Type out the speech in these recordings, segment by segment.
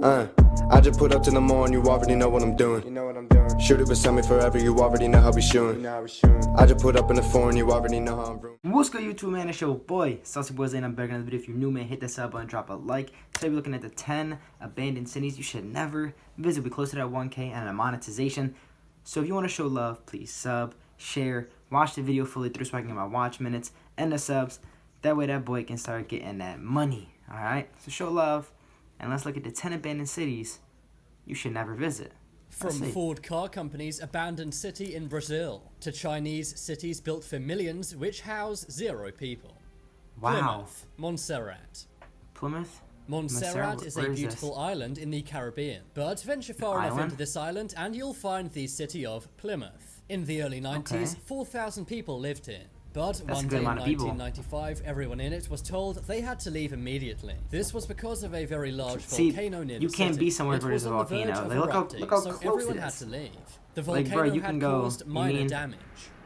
I just put up to the mall and you already know what I'm doing. You know what I'm doing. Shoot it beside me forever, you already know how we shooting. I just put up in the foreign, you already know how I'm room. What's good, YouTube, man? It's your boy, Saucy Boys, and I'm back on the video. If you're new, man, hit that sub button, drop a like. Today we're looking at the 10 abandoned cities you should never visit. We're close to that 1K and a monetization. So if you want to show love, please sub, share, watch the video fully through so I can get my watch minutes and the subs. That way that boy can start getting that money. Alright? So show love, and let's look at the 10 abandoned cities you should never visit. From Ford Car Company's abandoned city in Brazil to Chinese cities built for millions which house 0 people. Wow. Plymouth, Montserrat. Plymouth? Montserrat is a beautiful island in the Caribbean, but venture far enough into this island and you'll find the city of Plymouth. In the early 90s, 4,000 people lived here. But one day in 1995, everyone in it was told they had to leave immediately. This was because of a very large volcano near the city. You can't be somewhere where there's a volcano. Look how so close everyone it is. had to leave. The volcano had caused minor damage.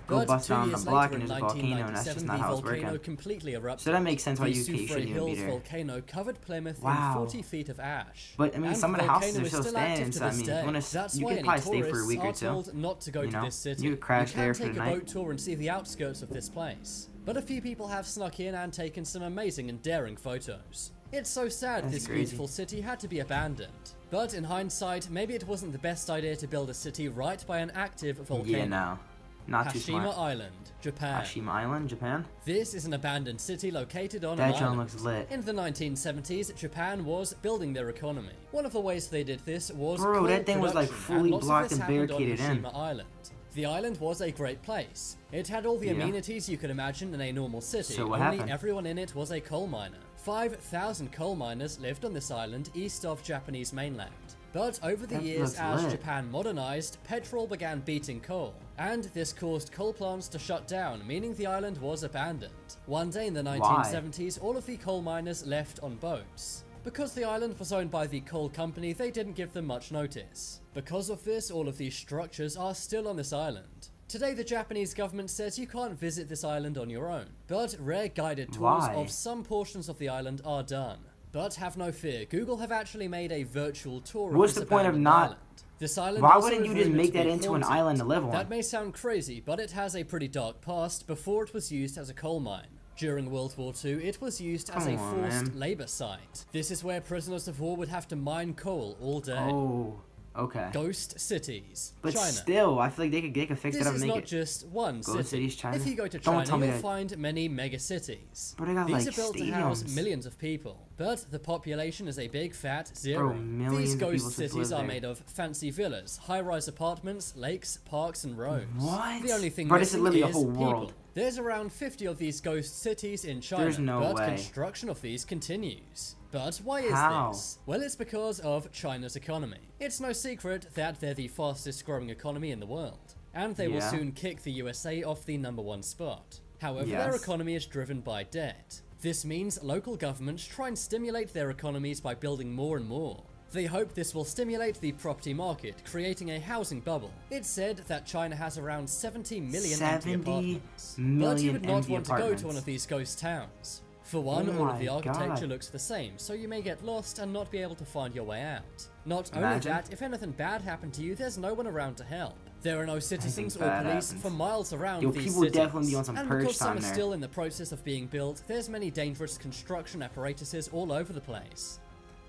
Go bust down the block in and there's a volcano, and that's just not how it's working. Completely erupted. So that makes sense why you shouldn't even be there. Volcano covered Plymouth in 40 feet of ash. But I mean, some of the houses are still standing, so I mean, you could probably stay for a week or two. Not to go to this city. You could crash there for the night. You can take a boat tour and see the outskirts of this place. But a few people have snuck in and taken some amazing and daring photos. It's so sad this beautiful city had to be abandoned. But in hindsight, maybe it wasn't the best idea to build a city right by an active volcano. Yeah, no. Not too smart. Hashima Island, Japan. Hashima Island, Japan? This is an abandoned city located on an island. That one looks lit. In the 1970s, Japan was building their economy. One of the ways they did this was Bro, that thing was like fully blocked and barricaded in. Island. The island was a great place. It had all the amenities you could imagine in a normal city, so only everyone in it was a coal miner. 5,000 coal miners lived on this island east of Japanese mainland. But over the years, as Japan modernized, petrol began beating coal, and this caused coal plants to shut down, meaning the island was abandoned. One day in the 1970s, all of the coal miners left on boats. Because the island was owned by the coal company, they didn't give them much notice. Because of this, all of these structures are still on this island. Today, the Japanese government says you can't visit this island on your own, but rare guided tours of some portions of the island are done. But have no fear, Google have actually made a virtual tour of this abandoned island. This island Why wouldn't you just make that into an island to live on? That may sound crazy, but it has a pretty dark past before it was used as a coal mine. During World War II, it was used as a forced labor site. This is where prisoners of war would have to mine coal all day. Oh, okay. Ghost cities. But China. Still, I feel like they could fix it up and make it. This is not just one city. Cities, China? If you go to China, you'll find many mega cities. But they got These are built to house millions of people, but the population is a big fat zero. These ghost cities are made of fancy villas, high-rise apartments, lakes, parks, and roads. What? The only thing this is literally a is whole people. world. There's around 50 of these ghost cities in China, There's no but way. construction of these continues. But why is this? Well, it's because of China's economy. It's no secret that they're the fastest growing economy in the world, and they will soon kick the USA off the #1 spot. However, their economy is driven by debt. This means local governments try and stimulate their economies by building more and more. They hope this will stimulate the property market, creating a housing bubble. It's said that China has around 70 million empty apartments. But you would not want to go to one of these ghost towns. For one, all of the architecture looks the same, so you may get lost and not be able to find your way out. Not only that, if anything bad happened to you, there's no one around to help. There are no citizens or police for miles around these cities. Definitely be on some and because some are still in the process of being built, there's many dangerous construction apparatuses all over the place.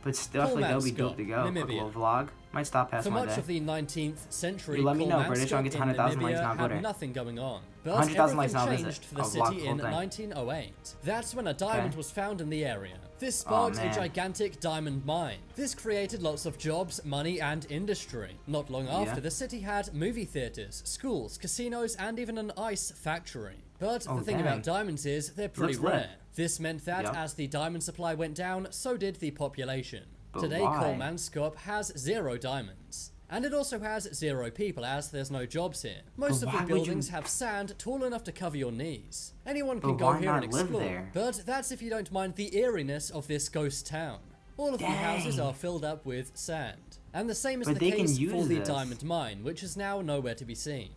But still, I feel like they'll be dope to go. A little vlog. Might stop past my day. For much of the 19th century, let me know, bro. They're trying to get 100,000 likes now. Go there. Nothing going on. But 100,000 likes now. changed for the city in 1908. That's when a diamond was found in the area. This sparked a gigantic diamond mine. This created lots of jobs, money, and industry. Not long after, the city had movie theaters, schools, casinos, and even an ice factory. But the thing about diamonds is they're pretty rare. This meant that as the diamond supply went down, so did the population. Today, Kolmanskop has 0 diamonds. And it also has 0 people, as there's no jobs here. Most of the buildings have sand tall enough to cover your knees. Anyone can go here and explore, but that's if you don't mind the eeriness of this ghost town. All of the houses are filled up with sand. And the same is the case for the diamond mine, which is now nowhere to be seen.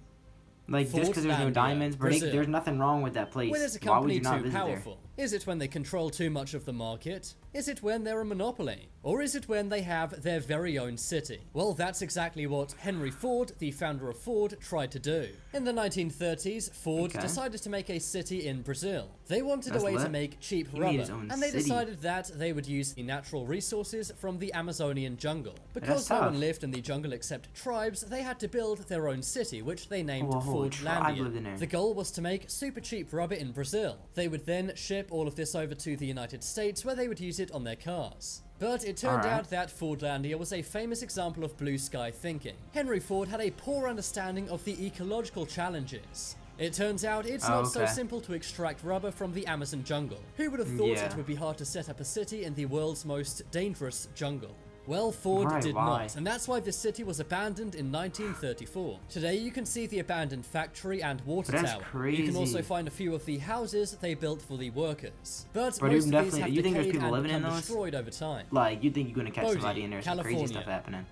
Like, just because there's no diamonds, there's nothing wrong with that place. When is a company too powerful? Is it when they control too much of the market? Is it when they're a monopoly? Or is it when they have their very own city? Well, that's exactly what Henry Ford, the founder of Ford, tried to do. In the 1930s, Ford decided to make a city in Brazil. They wanted a way to make cheap rubber, and they decided that they would use the natural resources from the Amazonian jungle. Because no one lived in the jungle except tribes, they had to build their own city, which they named Fordlandia. The goal was to make super cheap rubber in Brazil. They would then ship all of this over to the United States, where they would use it on their cars. But it turned out that Fordlandia was a famous example of blue sky thinking. Henry Ford had a poor understanding of the ecological challenges. It turns out it's not so simple to extract rubber from the Amazon jungle. Who would have thought it would be hard to set up a city in the world's most dangerous jungle? Well, Ford did not, and that's why this city was abandoned in 1934. Today you can see the abandoned factory and water tower. You can also find a few of the houses they built for the workers. But most of these have decayed and become destroyed over time. Like, you think you're gonna catch somebody in there, some crazy stuff happening.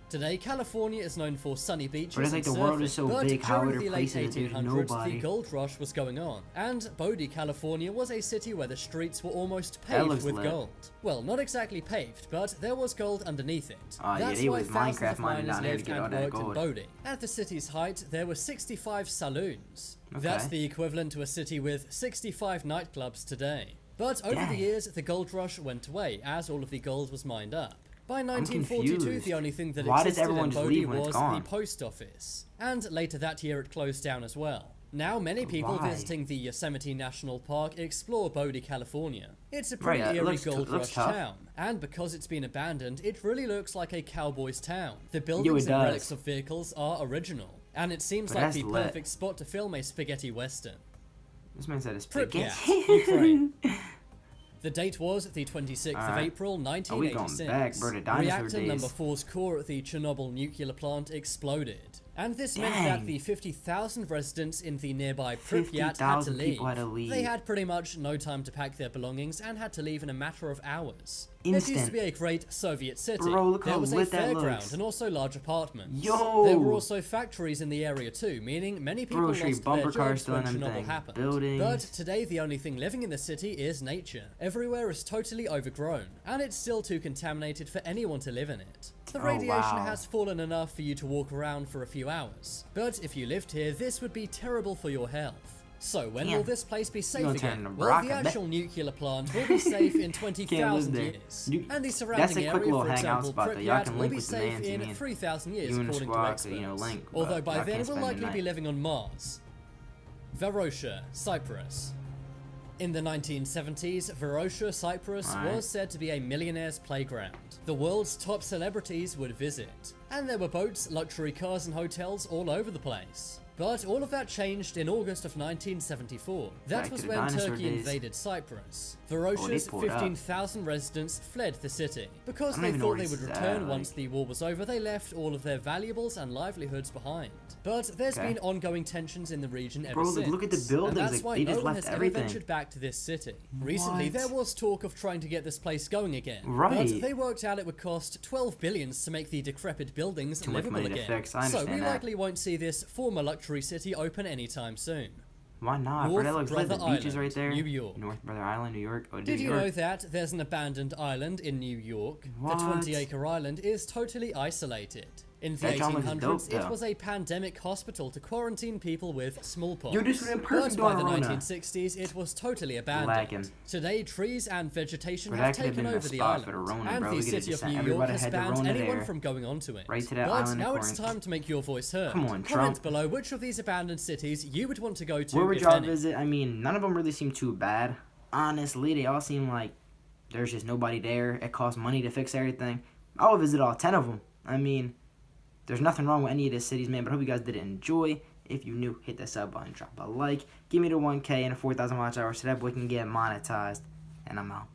Today, California is known for sunny beaches but it's like and the world is so big, how during the late 1800s, the gold rush was going on, and Bodie, California was a city where the streets were almost paved with gold. Well, not exactly paved, but there was gold underneath it. That's why thousands of miners lived and worked in Bodie. At the city's height, there were 65 saloons. That's the equivalent to a city with 65 nightclubs today. But over the years, the gold rush went away as all of the gold was mined up. By 1942, the only thing that existed in Bodie was the post office. And later that year it closed down as well. Now many people visiting the Yosemite National Park explore Bodie, California. It's a pretty eerie gold rush town, and because it's been abandoned, it really looks like a cowboy's town. The buildings and relics of vehicles are original, and it seems like the perfect spot to film a spaghetti western. This man said it's spaghetti. Ukraine. The date was the 26th of April, 1986. Reactor number 4's core at the Chernobyl nuclear plant exploded. And this meant that the 50,000 residents in the nearby Pripyat had to leave. They had pretty much no time to pack their belongings and had to leave in a matter of hours. It used to be a great Soviet city. There was a fairground and also large apartments. There were also factories in the area too, meaning many people lost their jobs when Chernobyl happened. But today the only thing living in the city is nature. Everywhere is totally overgrown, and it's still too contaminated for anyone to live in it. The radiation has fallen enough for you to walk around for a few hours, but if you lived here, this would be terrible for your health. So when will this place be safe again? Well, the actual nuclear plant will be safe in 20,000 years. And the surrounding area, for example, Pripyat, will be safe in 3,000 years, according to experts. Although by then we'll likely be living on Mars. Varosha, Cyprus. In the 1970s, Varosha, Cyprus was said to be a millionaire's playground. The world's top celebrities would visit, and there were boats, luxury cars and hotels all over the place. But all of that changed in August of 1974. That was when Turkey invaded Cyprus. Varosha's 15,000 residents fled the city. Because they thought they would return once the war was over, they left all of their valuables and livelihoods behind. But there's been ongoing tensions in the region ever since. Look at the buildings, and that's why no one has ever ventured back to this city. Recently, there was talk of trying to get this place going again. But they worked out it would cost 12 billions to make the decrepit buildings livable again. So we likely won't see this former luxury city open anytime soon. Why not? North Brother the beaches right there. New York. North Brother Island, New York. Did you know that there's an abandoned island in New York? The 20-acre island is totally isolated. In the 1800s, it was a pandemic hospital to quarantine people with smallpox. But by the 1960s, it was totally abandoned. Today, trees and vegetation have taken over the island, and the city of New York has banned anyone from going onto it. But now it's time to make your voice heard. Comment below which of these abandoned cities you would want to go to. Where would y'all visit? I mean, none of them really seem too bad. Honestly, they all seem like there's just nobody there. It costs money to fix everything. I would visit all 10 of them. I mean, there's nothing wrong with any of the cities, man, but I hope you guys did enjoy. If you new, hit that sub button, drop a like, give me the 1K and a 4,000 watch hours so that boy can get monetized, and I'm out.